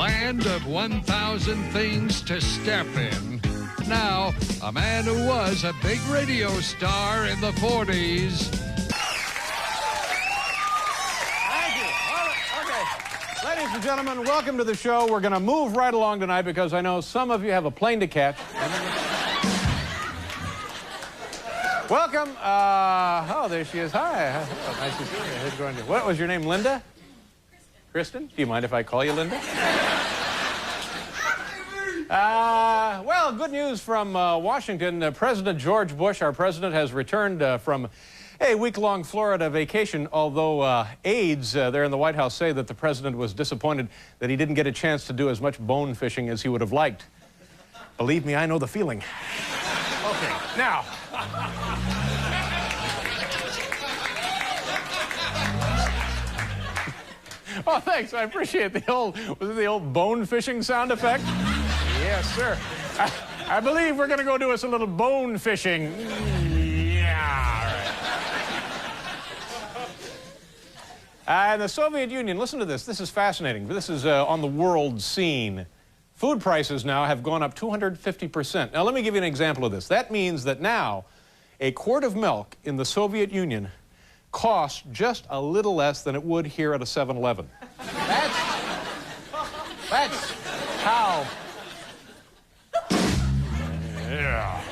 land of 1,000 things to step in. Now, a man who was a big radio star in the 40s. Thank you. Okay. Ladies and gentlemen, welcome to the show. We're going to move right along tonight because I know some of you have a plane to catch. Welcome. Oh, there she is. Hi. Oh, nice to see you. How's it going? What was your name, Linda? Kristen? Do you mind if I call you Linda? Well, good news from Washington. President George Bush, our president, has returned from a week-long Florida vacation, although aides there in the White House say that the president was disappointed that he didn't get a chance to do as much bone fishing as he would have liked. Believe me, I know the feeling. Okay, now... Oh, thanks. I appreciate the old, was it the old bone fishing sound effect? Yes, sir. I believe we're going to go do us a little bone fishing. Yeah, all right. In the Soviet Union, listen to this. This is fascinating. This is on the world scene. Food prices now have gone up 250%. Now, let me give you an example of this. That means that now a quart of milk in the Soviet Union costs just a little less than it would here at a 7-Eleven. That's how... Yeah.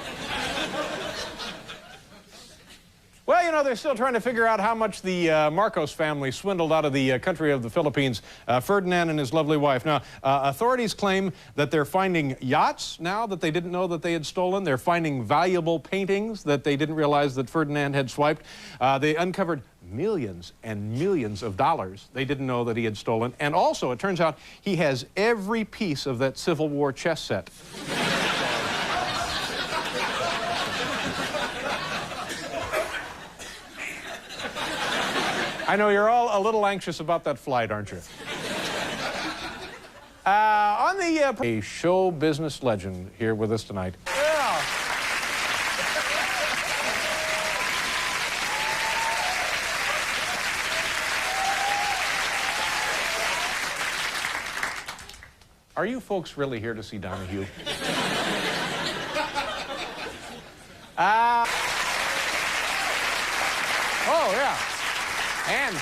Well, you know, they're still trying to figure out how much the Marcos family swindled out of the country of the Philippines, Ferdinand and his lovely wife. Now, authorities claim that they're finding yachts now that they didn't know that they had stolen. They're finding valuable paintings that they didn't realize that Ferdinand had swiped. They uncovered millions and millions of dollars they didn't know that he had stolen. And also, it turns out he has every piece of that Civil War chess set. I know you're all a little anxious about that flight, aren't you? On the... a show business legend here with us tonight. Yeah. Are you folks really here to see Donahue? Oh, yeah. And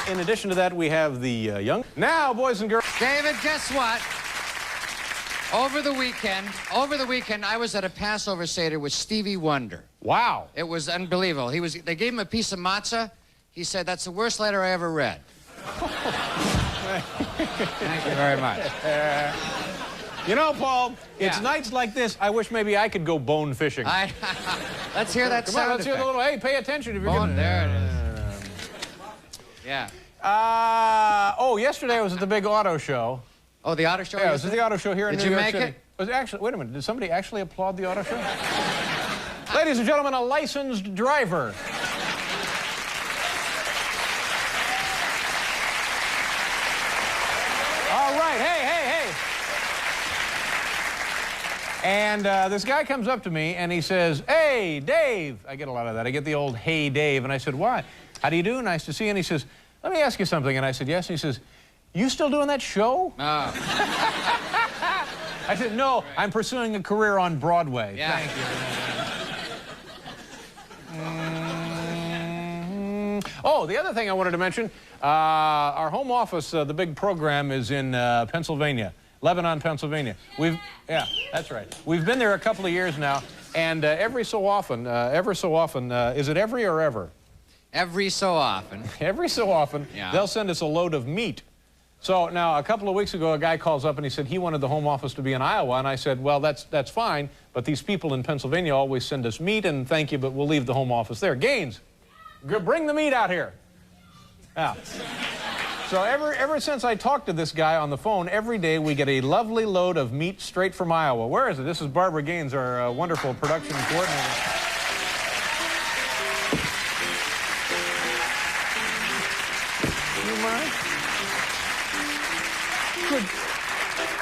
in addition to that, we have the young... Now, boys and girls... David, guess what? Over the weekend, I was at a Passover Seder with Stevie Wonder. Wow. It was unbelievable. They gave him a piece of matzah. He said, that's the worst letter I ever read. Thank you very much. You know, Paul, it's nights like this, I wish maybe I could go bone fishing. Let's hear that Come sound on, let's hear the little, hey, pay attention if you're going. There it is. Yeah. Oh, yesterday I was at the big auto show. Oh, the auto show? Yeah, it was at the auto show here in New York City. Did you make it? Was it actually, wait a minute, did somebody actually applaud the auto show? Ladies and gentlemen, a licensed driver. All right, hey. And this guy comes up to me and he says, hey, Dave. I get a lot of that. I get the old, hey, Dave. And I said, why? How do you do? Nice to see you. And he says, let me ask you something. And I said, yes. And he says, you still doing that show? No. I said, no, I'm pursuing a career on Broadway. Yeah. Thank you. Oh, the other thing I wanted to mention, our home office, the big program is in Pennsylvania. Lebanon, Pennsylvania. Yeah, that's right. We've been there a couple of years now, and every so often, is it every or ever? Every so often. Every so often, they'll send us a load of meat. So now, a couple of weeks ago, a guy calls up and he said he wanted the home office to be in Iowa, and I said, well, that's fine, but these people in Pennsylvania always send us meat, and thank you, but we'll leave the home office there. Gaines, bring the meat out here. Yeah. So ever since I talked to this guy on the phone, every day we get a lovely load of meat straight from Iowa. Where is it? This is Barbara Gaines, our wonderful production coordinator. You mind?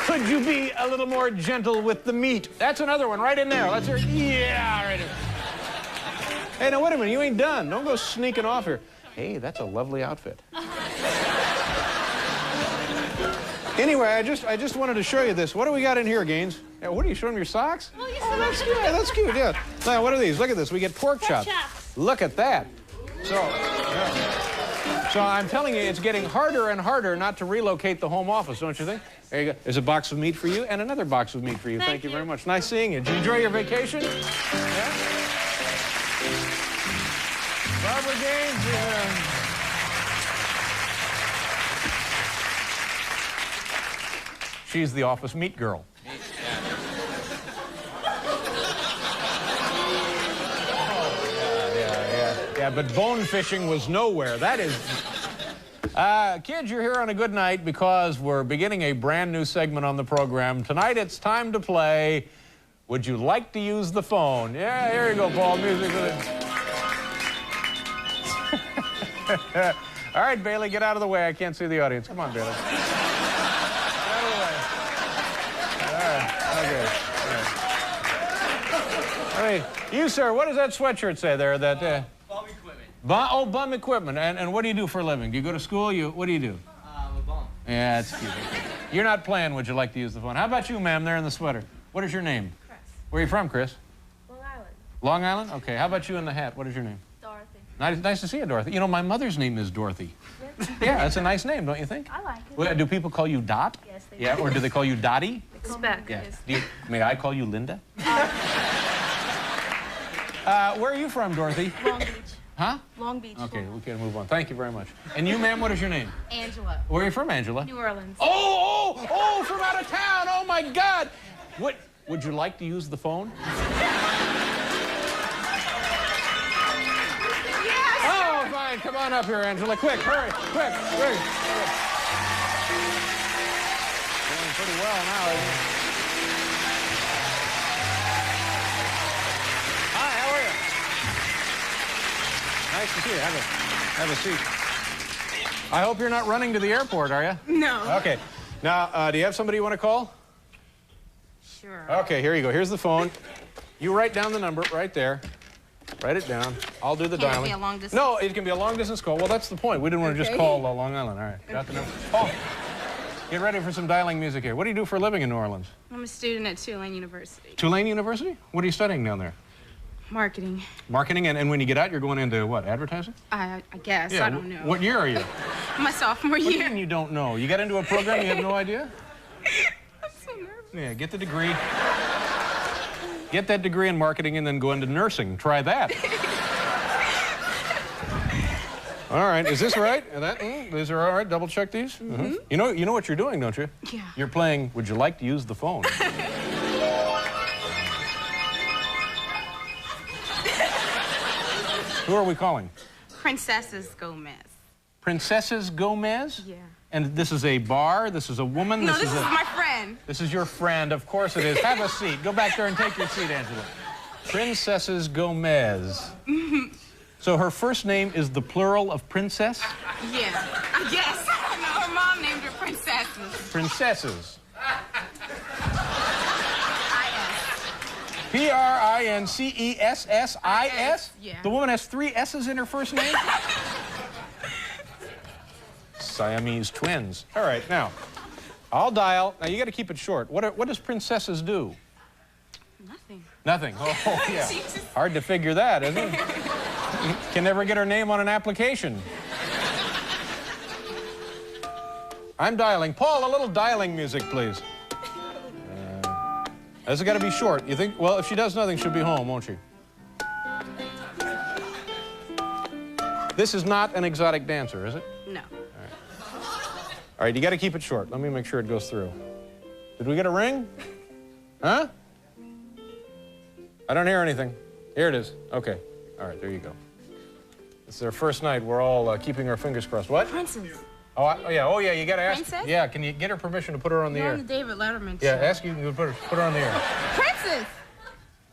Could you be a little more gentle with the meat? That's another one right in there. Let's hear it. Yeah, right in. Hey, now wait a minute. You ain't done. Don't go sneaking off here. Hey, that's a lovely outfit. Anyway, I just wanted to show you this. What do we got in here, Gaines? Yeah, what are you showing me, your socks? Oh, yes, That's cute. Yeah, that's cute. Yeah. Now, what are these? Look at this. We get pork chops. Look at that. So, yeah. So I'm telling you, it's getting harder and harder not to relocate the home office, don't you think? There you go. There's a box of meat for you and another box of meat for you. Thank you very much. Nice seeing you. Did you enjoy your vacation? Yeah. Barbara Gaines. She's the office meat girl. Yeah, but bone fishing was nowhere. That is... kids, you're here on a good night because we're beginning a brand new segment on the program. Tonight it's time to play Would You Like to Use the Phone? Yeah, here you go, Paul. Music with it. All right, Bailey, get out of the way. I can't see the audience. Come on, Bailey. Get out of the way. All right, okay. All right. Hey, you, sir, what does that sweatshirt say there? That, Bum equipment. Bum equipment. And what do you do for a living? Do you go to school? What do you do? I'm a bum. Yeah, that's cute. You're not playing Would You Like to Use the Phone. How about you, ma'am, there in the sweater? What is your name? Chris. Where are you from, Chris? Long Island. Long Island? Okay. How about you in the hat? What is your name? Dorothy. Nice to see you, Dorothy. You know, my mother's name is Dorothy. Yeah, that's a nice name, don't you think? I like it. Well, do people call you Dot? Yes, they Yeah, do. or do they call you Dottie? Expect. Yeah. Yes. May I call you Linda? Where are you from, Dorothy? Long Beach. Huh? Long Beach. Okay, we can move on. Thank you very much. And you, ma'am, what is your name? Angela. Where are you from, Angela? New Orleans. Oh, from out of town. Oh, my God. Would you like to use the phone? Yes. Oh, fine. Come on up here, Angela. Quick, hurry. Quick. Doing pretty well now, isn't it? Hi, how are you? Nice to see you. Have a seat. I hope you're not running to the airport, are you? No. Okay. Now, do you have somebody you want to call? Sure. Okay, here you go. Here's the phone. You write down the number right there. Write it down. I'll do the Can it dialing. be a long distance? No, it can be a long-distance call. Well, that's the point. We didn't want to just call Long Island. All right, got the number. Oh, get ready for some dialing music here. What do you do for a living in New Orleans? I'm a student at Tulane University. Tulane University? What are you studying down there? Marketing. Marketing, and when you get out, you're going into what, advertising? I guess. I don't know. What year are you? My sophomore What do you year. mean you don't know? You got into a program, you have no idea? I'm so nervous. Yeah, get the degree. Get that degree in marketing and then go into nursing. Try that. All right, is this right? These are all right? Double check these? Mm-hmm. You know what you're doing, don't you? Yeah. You're playing Would You Like to Use the Phone? Who are we calling? Princesses Gomez. Princesses Gomez? Yeah. And this is a bar? This is a woman? No, this is my friend. This is your friend. Of course it is. Have a seat. Go back there and take your seat, Angela. Princesses Gomez. So her first name is the plural of princess? Yeah. I guess. No, her mom named her Princesses. Princesses. I-S. Princessis? Yeah. The woman has 3 S's in her first name? Siamese twins. All right, now, I'll dial. Now, you got to keep it short. What does princesses do? Nothing. Nothing. Oh, yeah. Hard to figure that, isn't it? Can never get her name on an application. I'm dialing. Paul, a little dialing music, please. This has got to be short. You think? Well, if she does nothing, she'll be home, won't she? This is not an exotic dancer, is it? No. All right, you got to keep it short. Let me make sure it goes through. Did we get a ring? Huh? I don't hear anything. Here it is. Okay. All right, there you go. It's their first night. We're all keeping our fingers crossed. What? Princess. Oh, yeah, you got to ask. Princess? Yeah, can you get her permission to put her on the You're air? on the David Letterman show. Yeah, ask you to put her on the air. Princess!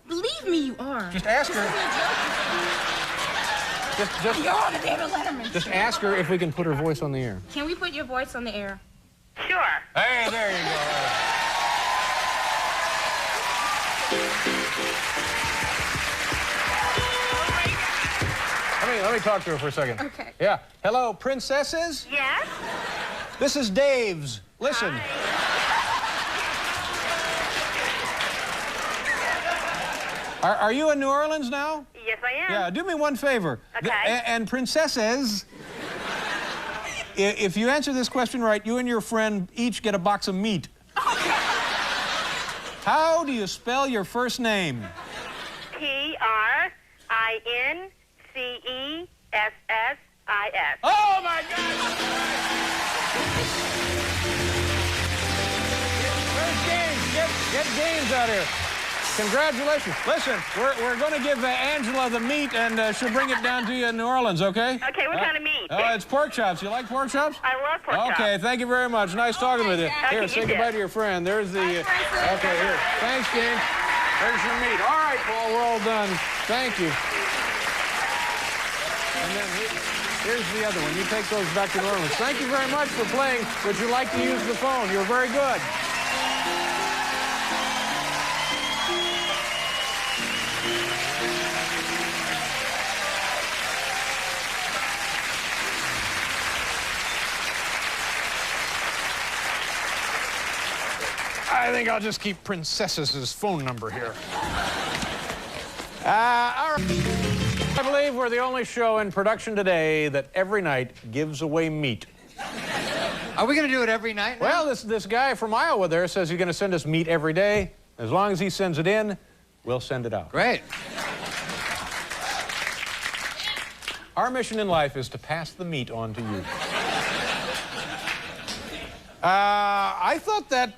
Believe me, you are. Just ask her. You're on the David Letterman Just show. ask her if we can put her voice on the air. Can we put your voice on the air? Sure. Hey, there you go. Let me talk to her for a second. Okay. Yeah. Hello, princesses? Yes? This is Dave's listen. Are you in New Orleans now? Yes, I am. Yeah, do me one favor. Okay. And princesses, if you answer this question right, you and your friend each get a box of meat. How do you spell your first name? P-R-I-N-C-E-S-S-I-S. Oh, my God! Where's Gaines? Get Gaines out here. Congratulations. Listen, we're going to give Angela the meat, and she'll bring it down to you in New Orleans, okay? Okay, what kind of meat? Oh, it's pork chops. You like pork chops? I love pork chops. Okay, thank you very much. Nice talking with you. Okay, Here, you say too. goodbye to your friend. There's the... okay, here. Thanks, Gaines. There's your meat. All right, Paul, we're all done. Thank you. And then here's the other one. You take those back to New Orleans. Thank you very much for playing. Would you like to use the phone? You're very good. I think I'll just keep Princess's phone number here. All right. I believe we're the only show in production today that every night gives away meat. Are we going to do it every night now? Well, this guy from Iowa there says he's going to send us meat every day. As long as he sends it in, we'll send it out. Great. Our mission in life is to pass the meat on to you. I thought that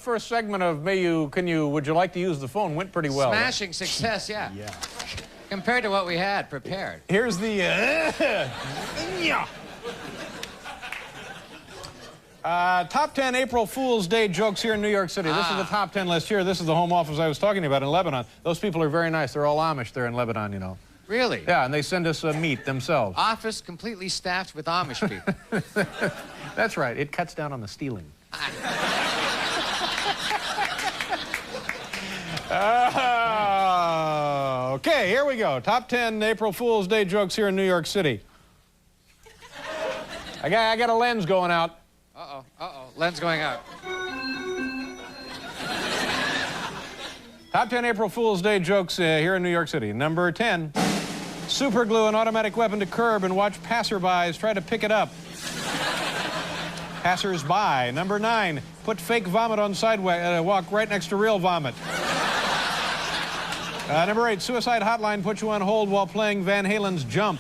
first segment of would you like to use the phone went pretty well. Smashing success, yeah. Yeah. Compared to what we had prepared. Here's the, top 10 April Fool's Day jokes here in New York City. This is the top 10 list here. This is the home office I was talking about in Lebanon. Those people are very nice. They're all Amish there in Lebanon, you know. Really? Yeah, and they send us meat themselves. Office completely staffed with Amish people. That's right. It cuts down on the stealing. Okay, here we go. Top 10 April Fool's Day jokes here in New York City. I got a lens going out. Uh-oh, uh-oh. Lens going out. Top 10 April Fool's Day jokes here in New York City. Number 10, super glue an automatic weapon to curb and watch passerbys try to pick it up. Passers-by. Number 9, put fake vomit on sidewalk right next to real vomit. Number 8, suicide hotline puts you on hold while playing Van Halen's Jump.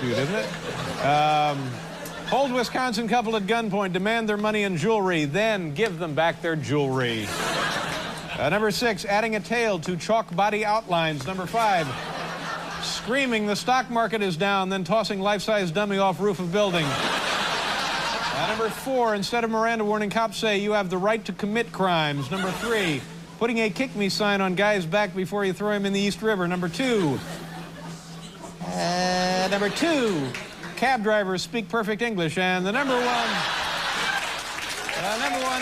Cute, isn't it? Hold Wisconsin couple at gunpoint, demand their money and jewelry, then give them back their jewelry. Number 6, adding a tail to chalk body outlines. Number 5, screaming the stock market is down, then tossing life-size dummy off roof of building. Number 4, instead of Miranda warning, cops say you have the right to commit crimes. Number 3, putting a kick me sign on guy's back before you throw him in the East River. Number 2, cab drivers speak perfect English. And the number one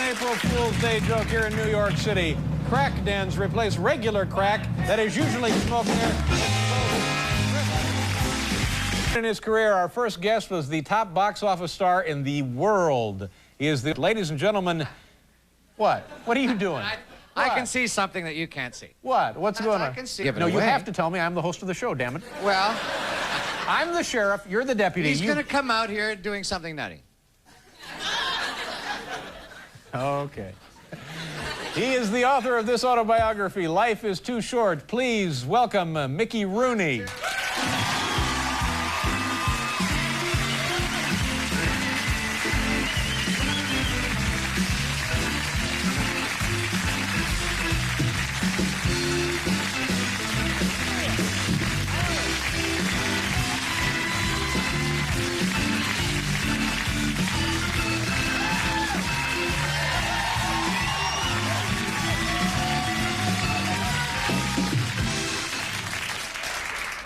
April Fool's Day joke here in New York City. Crack dens replace regular crack that is usually smoking air. In his career, our first guest was the top box office star in the world. He is the, ladies and gentlemen, what? What are you doing? I can see something that you can't see. What? What's going on? I can see. No, you have to tell me. I'm the host of the show, damn it. Well, I'm the sheriff. You're the deputy. he's going to come out here doing something nutty. Okay. He is the author of this autobiography, Life is Too Short. Please welcome Mickey Rooney.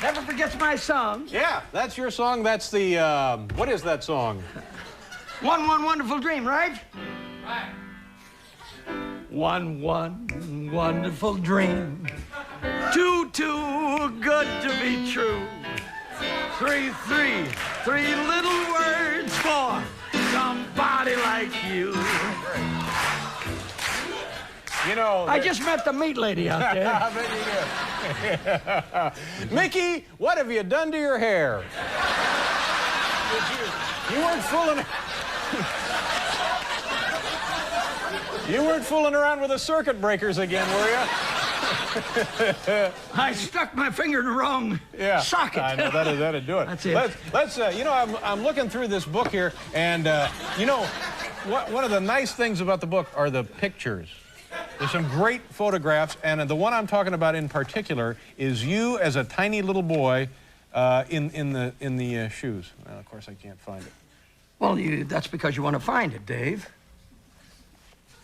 Never forgets my song. Yeah, that's your song. That's the, what is that song? One wonderful dream, right? Right. One wonderful dream. Too good to be true. Three little words for somebody like you. You know, I just met the meat lady out there. I bet you did. Mickey, what have you done to your hair? You weren't fooling. You weren't fooling around with the circuit breakers again, were you? I stuck my finger in the wrong socket. I know that'd do it. That's it. Let's you know, I'm looking through this book here, and you know, one of the nice things about the book are the pictures. There's some great photographs, and the one I'm talking about in particular is you as a tiny little boy in the shoes. Well, of course, I can't find it. Well, that's because you want to find it, Dave.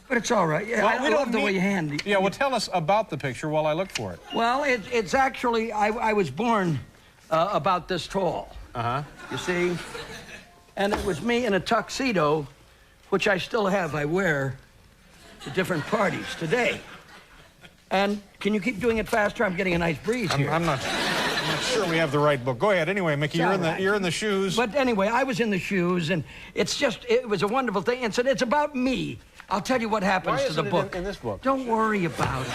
But it's all right. Yeah, Well, I love the way you hand it. Yeah, well, tell us about the picture while I look for it. Well, it's actually, I was born about this tall. Uh-huh. You see? And it was me in a tuxedo, which I still have. I wear to different parties today. And can you keep doing it faster? I'm getting a nice breeze here. I'm not sure we have the right book. Go ahead. Anyway, Mickey, you're in the shoes. But anyway, I was in the shoes, and it was a wonderful thing. It's about me. I'll tell you what happens to the book. In this book? Don't worry about it.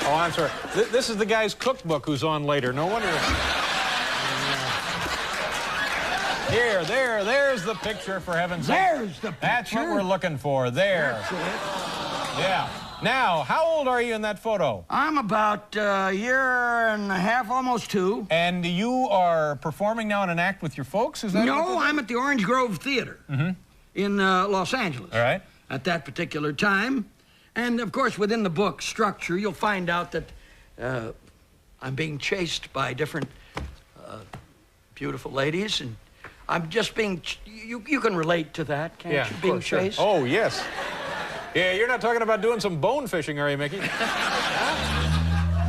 Oh, I'm sorry. This is the guy's cookbook who's on later. No wonder. There's the picture, for heaven's sake. There's the picture. That's what we're looking for. There. That's it. Yeah. Now, how old are you in that photo? I'm about a year and a half, almost 2. And you are performing now in an act with your folks? Is that No, I'm at the Orange Grove Theater in Los Angeles. All right. At that particular time. And, of course, within the book structure, you'll find out that I'm being chased by different beautiful ladies, and I'm just being... You can relate to that, can't you? Being chased? Sure. Oh, yes. Yeah, you're not talking about doing some bone fishing, are you, Mickey?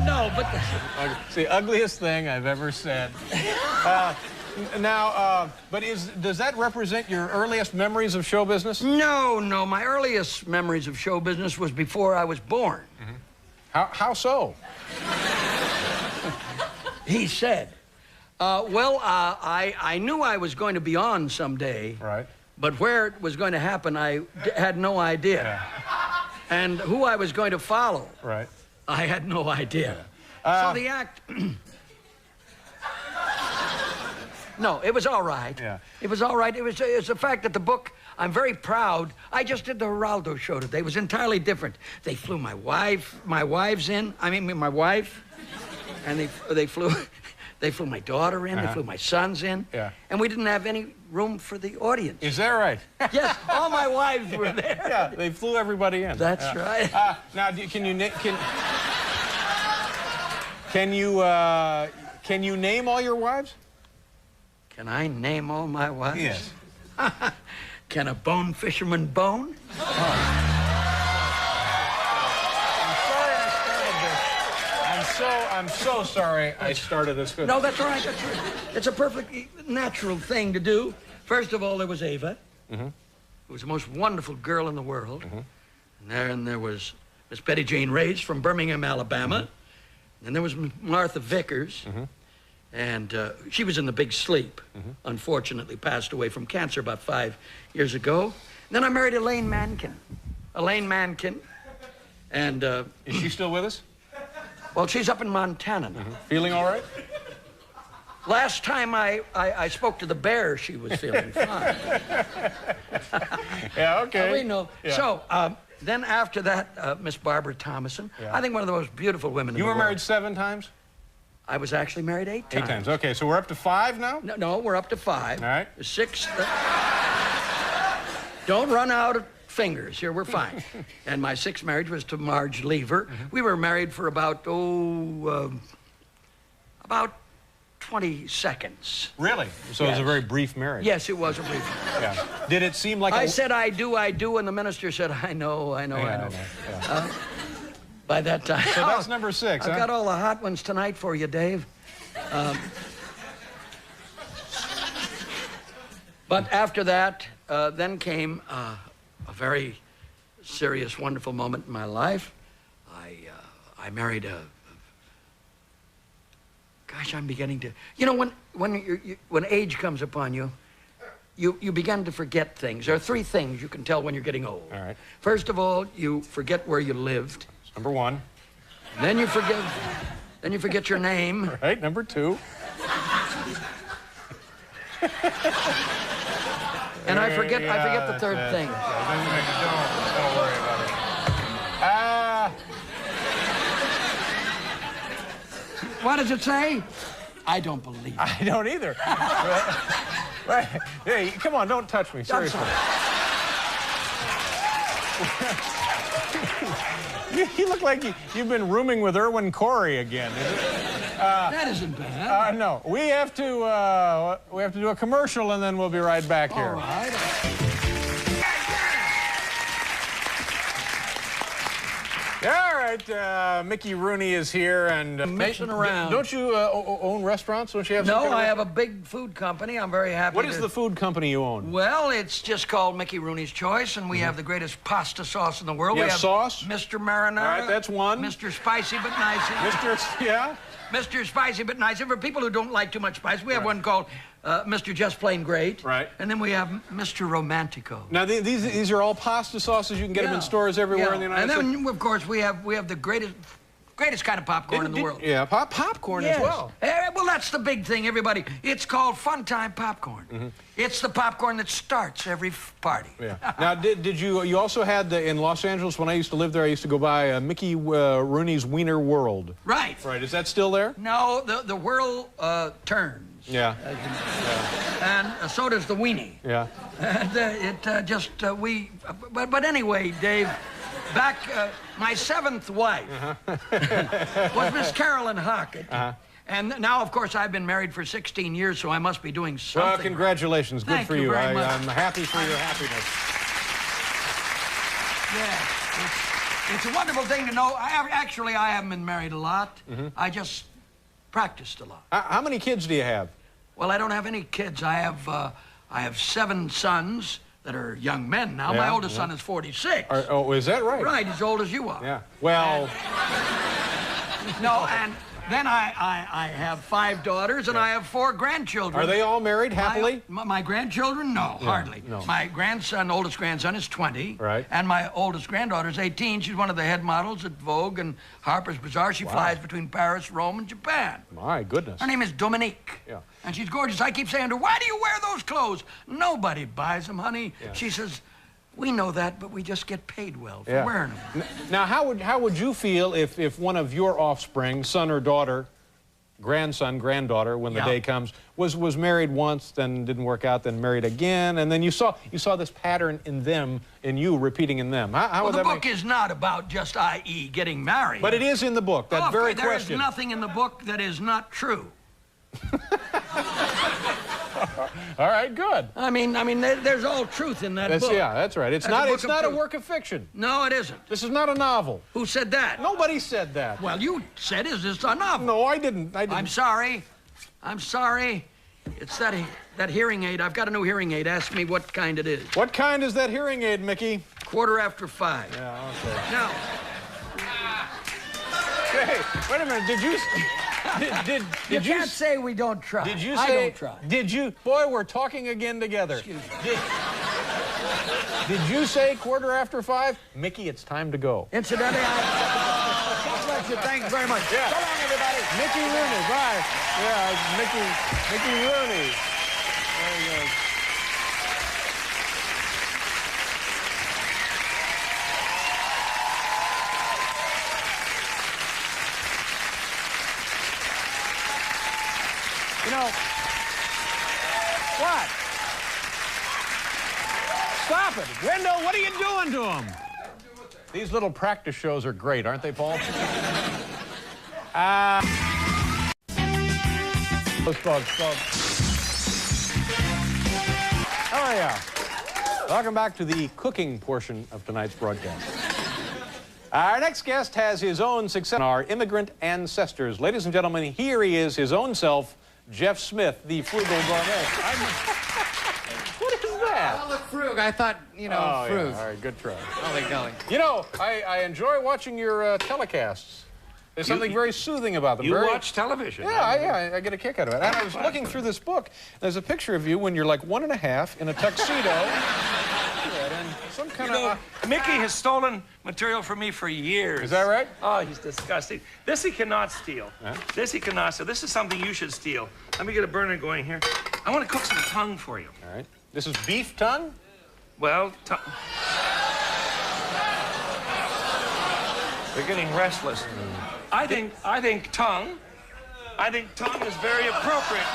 No, but... It's the ugliest thing I've ever said. But does that represent your earliest memories of show business? No. My earliest memories of show business was before I was born. How so? He said. I knew I was going to be on someday. Right. But where it was going to happen, I had no idea. Yeah. And who I was going to follow, Right. I had no idea. Yeah. So the act... No, it was all right. Yeah. It was all right. It was the fact that the book, I'm very proud. I just did the Geraldo show today. It was entirely different. They flew my wives in. I mean, my wife. And they flew my daughter in. They flew my sons in. Yeah. And we didn't have any room for the audience. Is that right? Yes, all my wives were there. Yeah, they flew everybody in. That's right. Now, can you name all your wives? Can I name all my wives? Yes. Can a bone fisherman bone? I'm so sorry I started this. No, that's all right. That's right. It's a perfectly natural thing to do. First of all, there was Ava, who was the most wonderful girl in the world. And there was Miss Betty Jane Reyes from Birmingham, Alabama. And there was Martha Vickers. And she was in The Big Sleep. Unfortunately, passed away from cancer about 5 years ago. And then I married Elaine Mankin. And Is she still with us? well, she's up in Montana now. Feeling all right? Last time I spoke to the bear, she was feeling fine. Yeah, okay. We know. Yeah. So then after that, Miss Barbara Thomason. Yeah. I think one of the most beautiful women in the You world. were married 7 times? I was actually married 8 times. 8 times. Okay, so we're up to 5 now? No, we're up to 5. All right. 6. Don't run out of fingers. Here, we're fine. And my 6th marriage was to Marge Lever. We were married for about 20 seconds. Really? So it was a very brief marriage. Yes, it was a brief. Yeah. Did it seem like I said, I do, and the minister said, I know. Yeah. By that time. So that's number 6, I've got all the hot ones tonight for you, Dave. But after that, then came a very serious, wonderful moment in my life. I married Gosh, I'm beginning to... You know, when age comes upon you, you begin to forget things. There are 3 things you can tell when you're getting old. All right. First of all, you forget where you lived. That's number 1. Then you forget your name. All right, number 2. And I forget the 3rd thing. Don't worry about it. What does it say? I don't believe it. I don't either. Right. Hey, come on, don't touch me, seriously. You look like you've been rooming with Irwin Corey again. That isn't bad. No, we have to do a commercial and then we'll be right back here. All right. All right, Mickey Rooney is here and messing around. Don't you own restaurants? Don't you have? No, I have a big food company. I'm very happy. What is the food company you own? Well, it's just called Mickey Rooney's Choice, and we have the greatest pasta sauce in the world. You we have sauce? Mr. Marinara. All right, that's one. Mr. Spicy but nice. Yeah. Mr. Spicy but nice. And for people who don't like too much spice, we have one called Mr. Just Plain Great. Right. And then we have Mr. Romantico. Now these are all pasta sauces. You can get them in stores everywhere in the United States. And then of course we have the greatest kind of popcorn in the world. Yeah, popcorn as well. Well, that's the big thing, everybody. It's called Fun Time Popcorn. It's the popcorn that starts every party. Yeah. Now, did you also had in Los Angeles when I used to live there? I used to go by Mickey Rooney's Wiener World. Right. Right. Is that still there? No, the world turns. Yeah. And so does the weenie. Yeah. And but anyway, Dave. Back, my 7th wife was Miss Carolyn Hockett. And now, of course, I've been married for 16 years, so I must be doing something. Well, congratulations. Good Thank for you you. very much. I'm happy for your happiness. Yeah, it's a wonderful thing to know. Actually, I haven't been married a lot. I just practiced a lot. How many kids do you have? Well, I don't have any kids. I have 7 sons that are young men now. Yeah, My oldest son is 46. Oh, is that right? Right, as old as you are. Yeah. Well. No, and then I have 5 daughters and I have 4 grandchildren. Are they all married happily? My grandchildren? No, hardly. No. My oldest grandson is 20. Right. And my oldest granddaughter is 18. She's one of the head models at Vogue and Harper's Bazaar. She flies between Paris, Rome, and Japan. My goodness. Her name is Dominique. Yeah. And she's gorgeous. I keep saying to her, why do you wear those clothes? Nobody buys them, honey. Yeah. She says, we know that, but we just get paid well for wearing them. Now, how would you feel if one of your offspring, son or daughter, grandson, granddaughter, when the day comes, was married once, then didn't work out, then married again, and then you saw this pattern in you repeating in them? How would Well, the that book is not about just, i.e., getting married. But it is in the book, that very there question. There is nothing in the book that is not true. All right, good. I mean, there's all truth in that book. Yeah, that's right. It's not a work of fiction. No, it isn't. This is not a novel. Who said that? Nobody said that. Well, you said, is this a novel? No, I didn't. I'm sorry. It's that hearing aid. I've got a new hearing aid. Ask me what kind it is. What kind is that hearing aid, Mickey? 5:15. Yeah, okay. Now. Hey, wait a minute. Did you... You can't say we don't try. Did you I say... don't try. Did you... Boy, we're talking again together. Excuse me. Did you say 5:15? Mickey, it's time to go. Incidentally, God bless you. Thanks very much. Yeah. So long, everybody. Mickey Rooney, bye. Yeah, Mickey Rooney. There he goes. You know, what? Stop it. Wendell, what are you doing to him? These little practice shows are great, aren't they, Paul? Oh, yeah. Welcome back to the cooking portion of tonight's broadcast. Our next guest has his own success, our immigrant ancestors. Ladies and gentlemen, here he is, his own self, Jeff Smith, the frugal gourmet. What is that? Well, the frug. I thought, Oh, frug. yeah. All right, good try. Golly, golly. You know, I enjoy watching your telecasts. There's something very soothing about them. You watch television. Yeah, I get a kick out of it. And I was looking through this book. There's a picture of you when you're like 1.5 in a tuxedo. And some kind of... Mickey has stolen material from me for years. Is that right? Oh, he's disgusting. This he cannot steal. Huh? This he cannot steal. This is something you should steal. Let me get a burner going here. I want to cook some tongue for you. All right. This is beef tongue? Well, they're getting restless. I think tongue is very appropriate.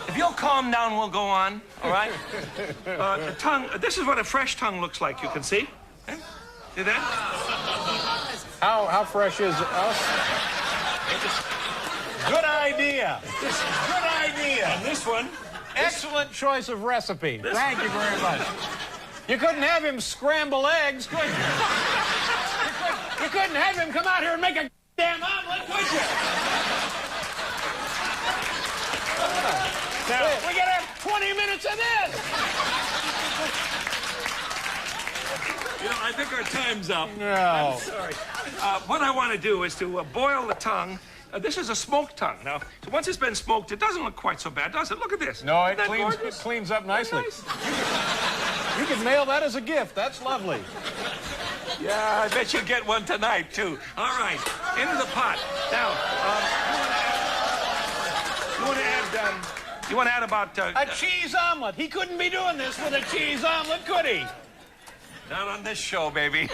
If you'll calm down, we'll go on, all right? The tongue, this is what a fresh tongue looks like, you can see. Okay? See that? How fresh is us? Good idea. Good idea. And this one. Excellent choice of recipe. Thank you very much. You couldn't have him scramble eggs, could you? You couldn't have him come out here and make a damn omelet, could you? Now, we gotta have 20 minutes of this. You know, I think our time's up. No. I'm sorry. What I want to do is to boil the tongue. This is a smoked tongue. Now, so once it's been smoked, it doesn't look quite so bad, does it? Look at this. No, it Isn't that cleans up nicely. Nice? You could mail that as a gift. That's lovely. Yeah, I bet you'll get one tonight, too. All right, into the pot. Now, you want to add about... A cheese omelet. He couldn't be doing this with a cheese omelet, could he? Not on this show, baby.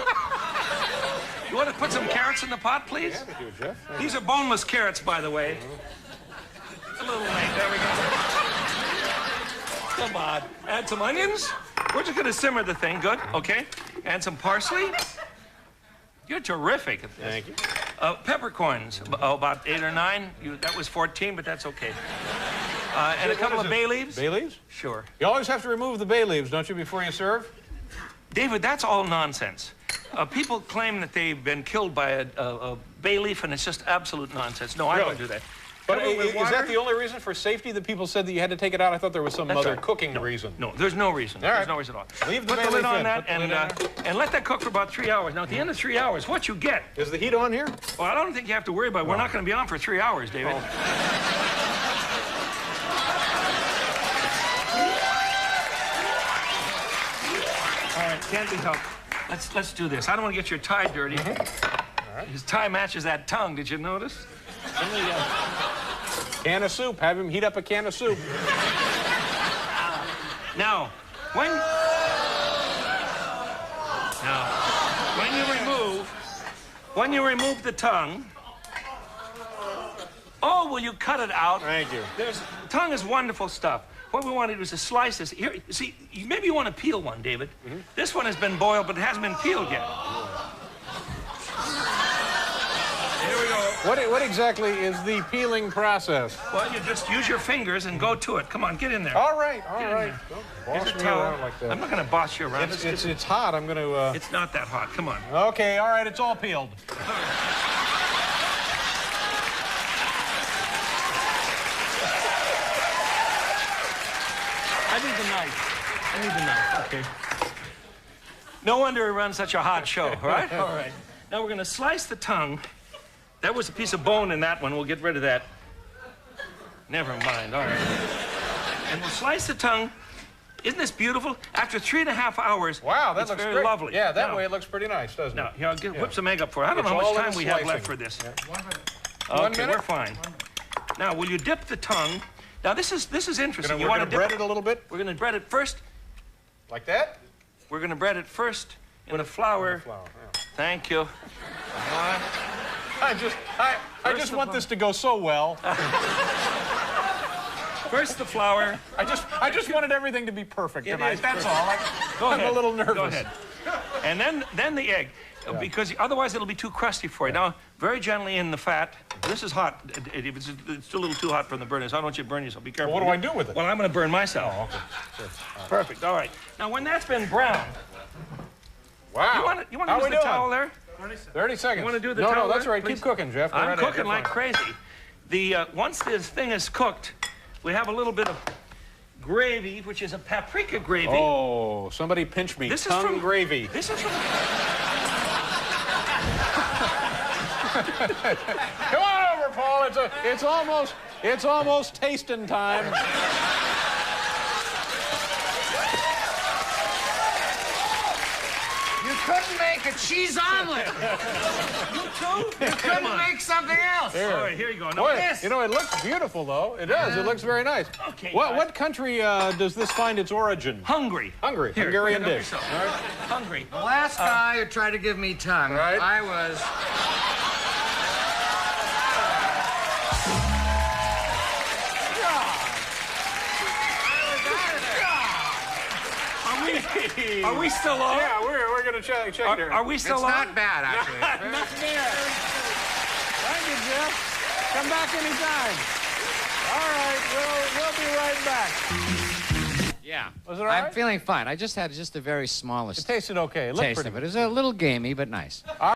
You want to put some carrots in the pot, please? Yeah, thank you, Jeff. These are boneless carrots, by the way. A little late. There we go. Come on. Add some onions. We're just going to simmer the thing. Good. Okay. Add some parsley. You're terrific at this. Thank you. Peppercorns, about 8 or 9. That was 14, but that's okay. And a couple of bay leaves. Bay leaves? Sure. You always have to remove the bay leaves, don't you, before you serve? David, that's all nonsense. People claim that they've been killed by a bay leaf, and it's just absolute nonsense. No, I don't do that. But is that the only reason for safety that people said that you had to take it out? I thought there was some other cooking reason. No, there's no reason. All right. There's no reason at all. Leave the Put bay the lid leaf on in. that and let that cook for about 3 hours. Now, at the end of 3 hours, what you get... Is the heat on here? Well, I don't think you have to worry about it. We're not going to be on for 3 hours, David. Oh. All right, can't be helped. Let's do this. I don't want to get your tie dirty. All right. His tie matches that tongue. Did you notice? Can of soup. Have him heat up a can of soup. Now, when you remove the tongue. Oh, will you cut it out? Thank you. Tongue is wonderful stuff. What we want to do is to slice this. Here, see, maybe you want to peel one, David. This one has been boiled, but it hasn't been peeled yet. Here we go. What exactly is the peeling process? Well, you just use your fingers and go to it. Come on, get in there. All right, all right. Don't Here's boss a me towel. around like that. I'm not going to boss you around. It's hot. I'm going to... It's not that hot. Come on. Okay, all right. It's all peeled. I need the knife. Okay. No wonder we run such a hot show, right? All right. Now we're going to slice the tongue. That was a piece of bone in that one. We'll get rid of that. Never mind. All right. And we'll slice the tongue. Isn't this beautiful? After 3.5 hours, wow, that it's looks very great. lovely. Yeah, that way it looks pretty nice, doesn't it? Now, here, I'll whip some egg up for it. I don't know how much time we have left for this. Yeah. 1 minute? We're fine. Now, will you dip the tongue? Now, this is interesting. We're going to bread it a little bit? We're going to bread it first. Like that? We're going to bread it first in the flour. Yeah. Thank you. I just want this to go so well. First the flour. I just wanted everything to be perfect tonight. That's perfect. all. Go I'm ahead. a little nervous. Go ahead. And then the egg, because otherwise it'll be too crusty for you. Now, very gently in the fat. This is hot. It's a little too hot from the burner, so I don't want you to burn yourself. Be careful. Well, what do I do with it? Well, I'm going to burn myself. Oh, okay. Sure. Perfect. All right. Now, when that's been browned, wow. you want to use the towel there? 30 seconds. You want to do the no, towel No, that's there, right. please? Keep cooking, Jeff. I'm cooking like crazy. Once this thing is cooked, we have a little bit of gravy, which is a paprika gravy. Oh, somebody pinch me. This is Tongue from gravy. This is from. Come on over, Paul. It's almost tasting time. You couldn't make a cheese omelet. You couldn't make something else. All right, here you go. Now, Boy, Yes. you know, it looks beautiful, though. It does. It looks very nice. Okay, What country does this find its origin? Hungry. Hungary. Here, Hungarian help dish. yourself. All right. Hungry. The last guy who tried to give me tongue, Right. I was... Are we still on? Yeah, we're going to check here. Are we still It's on? not bad, actually. Not bad. Thank you, Jeff. Come back anytime. All right, we'll be right back. Yeah. Was it all right? I'm feeling fine. I just had the very smallest It tasted okay. It looked taste pretty of it. It was a little gamey, but nice.